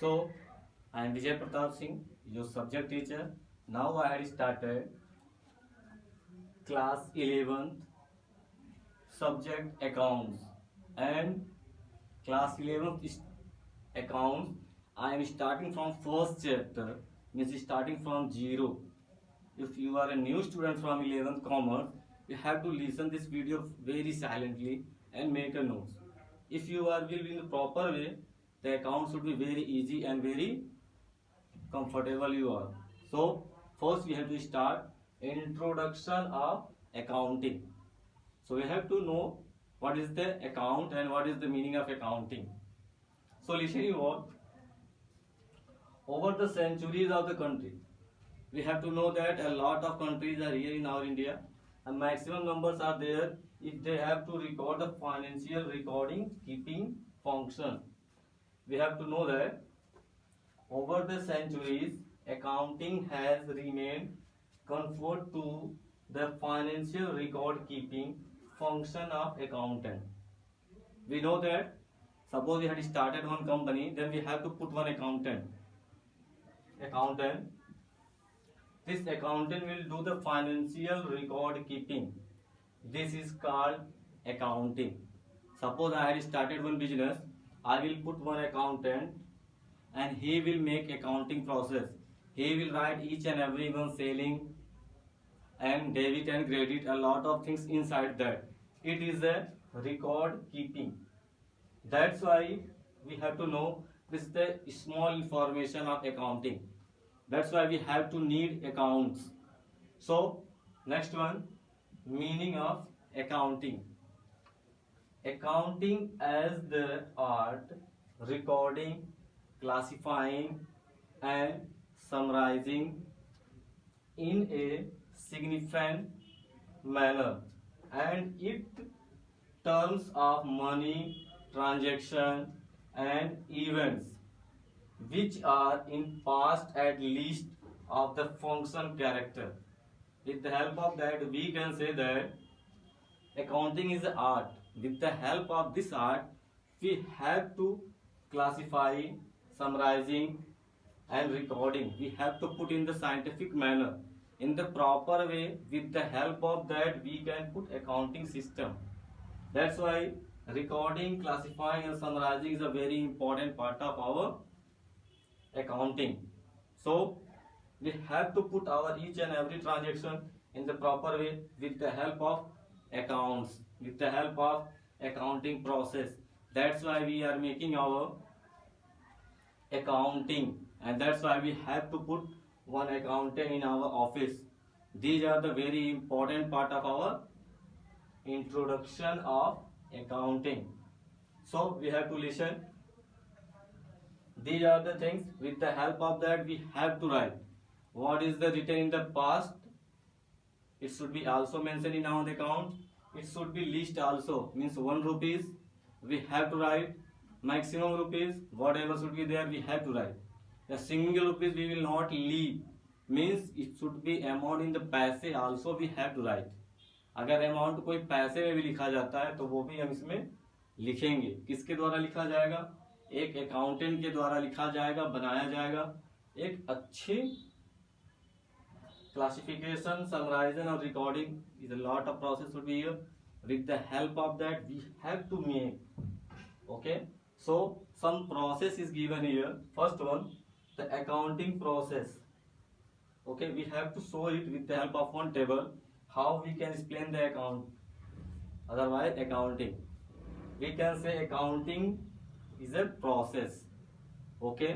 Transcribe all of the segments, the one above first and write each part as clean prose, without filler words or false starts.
So, I am Vijay Pratap Singh, your subject teacher. Now I had started class 11th subject accounts and class 11th accounts. I am starting from first chapter, means starting from zero. If you are a new student from 11th commerce, you have to listen this video very silently and make a notes. If you are will be in the proper way, the account should be very easy and very comfortable you are. So first we have to start introduction of accounting. So we have to know what is the account and what is the meaning of accounting. So listen you all. Over the centuries of the country, we have to know that a lot of countries are here in our India, and maximum numbers are there if they have to record the financial recording keeping function. We have to know that over the centuries, accounting has remained confined to the financial record keeping function of accountant. We know that suppose we had started one company, then we have to put one accountant. This accountant will do the financial record keeping. This is called accounting. Suppose I had started one business, I will put one accountant and he will make accounting process. He will write each and every one selling and debit and credit, a lot of things inside that. It is a record keeping. That's why we have to know this is the small information of accounting. That's why we have to need accounts. So next one, meaning of accounting. Accounting as the art recording, classifying and summarizing in a significant manner, and it terms of money, transaction and events which are in past at least of the function character. With the help of that we can say that accounting is art. With the help of this art we have to classify, summarizing and recording. We have to put in the scientific manner in the proper way. With the help of that we can put accounting system. That's why recording, classifying and summarizing is a very important part of our accounting. So we have to put our each and every transaction in the proper way with the help of accounts, with the help of accounting process. That's why we are making our accounting, and that's why we have to put one accountant in our office. These are the very important part of our introduction of accounting. So we have to listen. These are the things. With the help of that we have to write what is the written in the past. It should be also mentioned in our account. It should be list also, means 1 rupees we have to write, maximum rupees whatever should be there we have to write. The single rupees we will not leave, means it should be amount in the पैसे also we have to write. अगर amount कोई पैसे में भी लिखा जाता है तो वो भी हम इसमें लिखेंगे. किसके द्वारा लिखा जाएगा? एक अकाउंटेंट के द्वारा लिखा जाएगा, बनाया जाएगा. एक अच्छी classification, summarization or recording is a lot of process would be here. With the help of that we have to make. Okay, so some process is given here. First one, the accounting process. Okay, we have to show it with the help of one table. How we can explain the account? Otherwise accounting, we can say accounting is a process. Okay,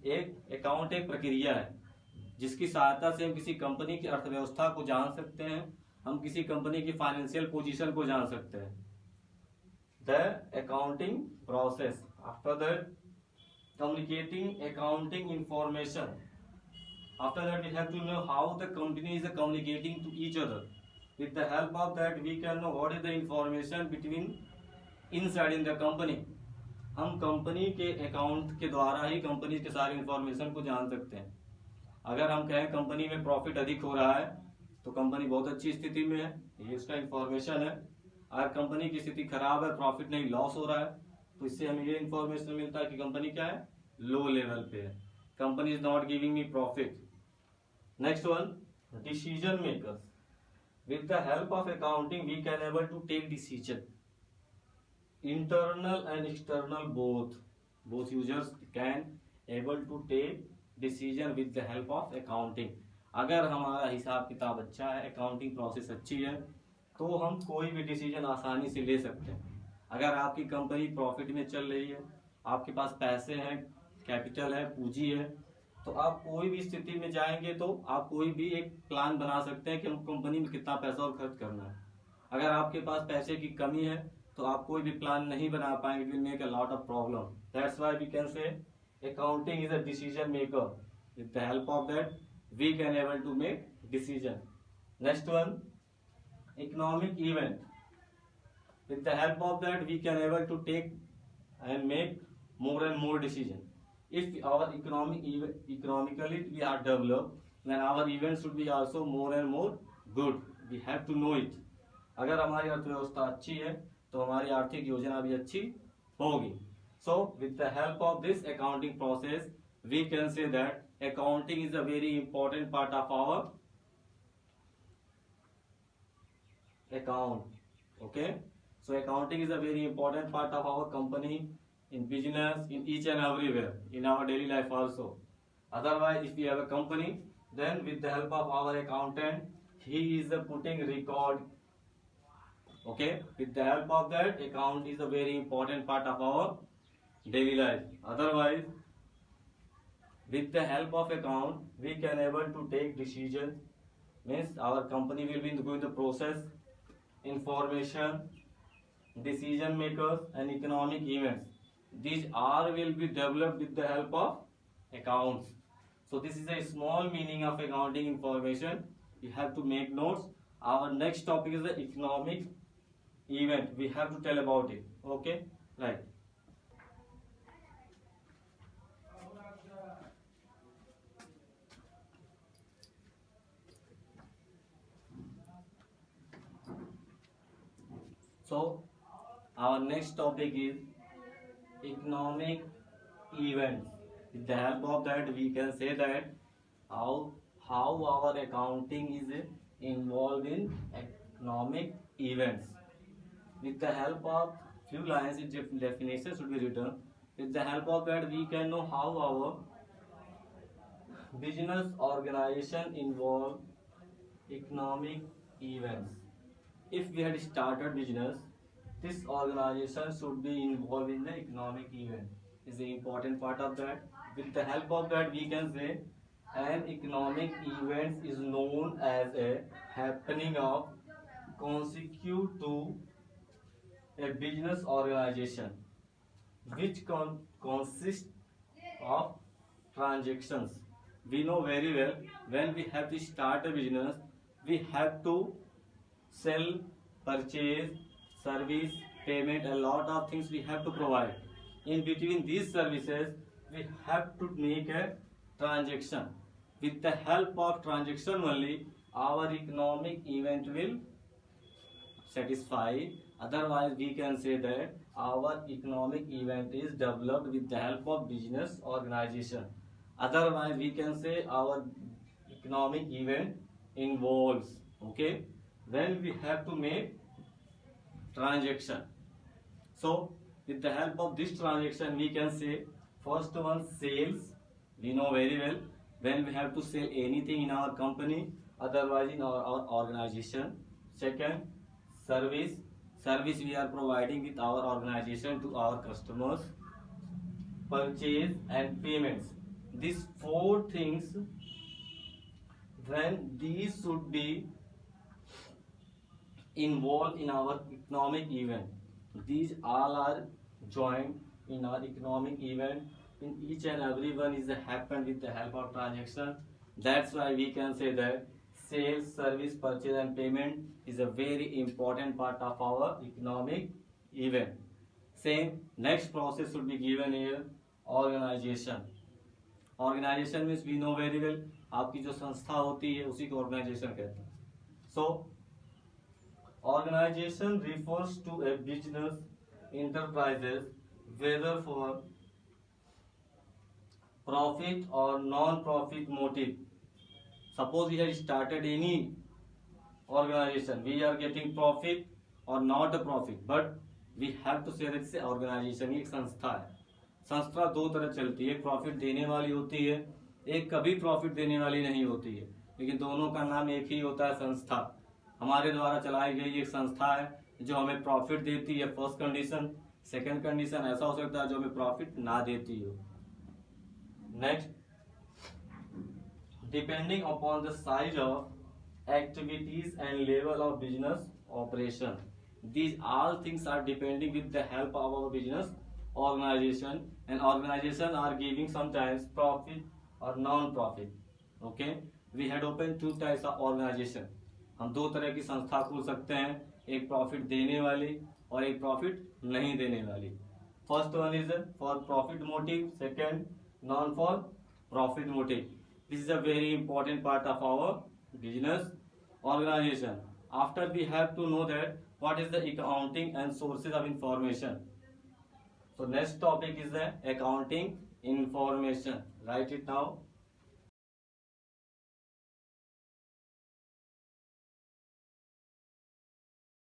एक account एक प्रक्रिया है जिसकी सहायता से हम किसी company की अर्थव्यवस्था को जान सकते हैं, हम किसी कंपनी की फाइनेंशियल पोजीशन को जान सकते हैं. The accounting process. After that communicating accounting information. After that we have to know how the company is communicating to each other. With the help of that we can know what is the information between inside in the company. हम company के account के द्वारा ही company के सारे information को जान सकते हैं. अगर हम कहें कंपनी में प्रॉफिट अधिक हो रहा है तो कंपनी बहुत अच्छी स्थिति में है, ये उसका इंफॉर्मेशन है. अगर कंपनी की स्थिति खराब है, प्रॉफिट नहीं लॉस हो रहा है, तो इससे हमें ये इंफॉर्मेशन मिलता है कि कंपनी क्या है, low level पे है, company is not giving me profit. Next one, decision makers. With the help of accounting we can able to take decision, internal and external both users can able to take decision with the help of accounting. अगर हमारा हिसाब किताब अच्छा है, accounting process अच्छी है, तो हम कोई भी डिसीजन आसानी से ले सकते हैं. अगर आपकी कंपनी प्रॉफिट में चल रही है, आपके पास पैसे हैं, कैपिटल है, पूंजी है, तो आप कोई भी स्थिति में जाएंगे तो आप कोई भी एक प्लान बना सकते हैं कि हम कंपनी में कितना पैसा और खर्च करना है. अगर आपके पास पैसे की कमी है तो आप कोई भी प्लान नहीं बना पाएंगे. It will make a lot of problem. That's why we can say accounting is a decision maker. With the help of that we can able to make decision. Next one, economic event. With the help of that, we can able to take and make more and more decision. If our economically we are developed, then our events should be also more and more good. We have to know it. अगर हमारी अर्थव्यवस्था अच्छी है तो हमारी आर्थिक योजना भी अच्छी होगी. So with the help of this accounting process, we can say that accounting is a very important part of our account. Okay. So accounting is a very important part of our company, in business, in each and everywhere, in our daily life also. Otherwise, if we have a company, then with the help of our accountant, he is putting record. Okay, with the help of that, account is a very important part of our daily life. Otherwise, with the help of account, we can able to take decision. Means our company will be going the process, information, decision makers and economic events. These all will be developed with the help of accounts. So this is a small meaning of accounting information. You have to make notes. Our next topic is the economic event. We have to tell about it. Okay, right. So our next topic is economic events. With the help of that, we can say that how our accounting is involved in economic events. With the help of few lines, its definition should be written. With the help of that, we can know how our business organization involve economic events. If we had started business, this organization should be involved in the economic event. Is the important part of that. With the help of that, we can say an economic event is known as a happening of consecutive to a business organization which consists of transactions. We know very well, when we have to start a business, we have to sell, purchase, service, payment, a lot of things we have to provide. In between these services, we have to make a transaction. With the help of transaction only, our economic event will satisfy. Otherwise, we can say that our economic event is developed with the help of business organization. Otherwise, we can say our economic event involves, okay, when we have to make transaction. So with the help of this transaction, we can say first one, sales. We know very well, when we have to sell anything in our company, otherwise in our organization. Second, service. Service we are providing with our organization to our customers. Purchase and payments. These four things, when these should be involved in our economic event, these all are joined in our economic event. In each and every one is happened with the help of transaction. That's why we can say that sales, service, purchase and payment is a very important part of our economic event. Same next process should be given here, organization. Organization means we know very well, आपकी जो संस्था होती है उसी को organization कहते हैं. So organization refers to a business enterprises whether for profit or non-profit motive. Suppose we have started any organization, we are getting profit or not a profit, but we have to say that it's organization, एक संस्था है. संस्था दो तरह चलती है, एक profit देने वाली होती है, एक कभी प्रॉफिट देने वाली नहीं होती है, लेकिन दोनों का नाम एक ही होता है, संस्था. हमारे द्वारा चलाई गई एक संस्था है जो हमें प्रॉफिट देती है, फर्स्ट कंडीशन. सेकंड कंडीशन ऐसा हो सकता है जो हमें प्रॉफिट ना देती हो. Next, depending upon the size of activities and level of business operation, these all things are depending with the help of our business organization, and organization are giving sometimes profit or non-profit. Okay, we had opened two types of organization. हम दो तरह की संस्था खोल सकते हैं, एक profit देने वाली और एक प्रॉफिट नहीं देने वाली. First one is for profit motive, second non for profit motive. This is a very important part of our business organization. After we have to know that what is the accounting and sources of information. So next topic is the accounting information. Write it now.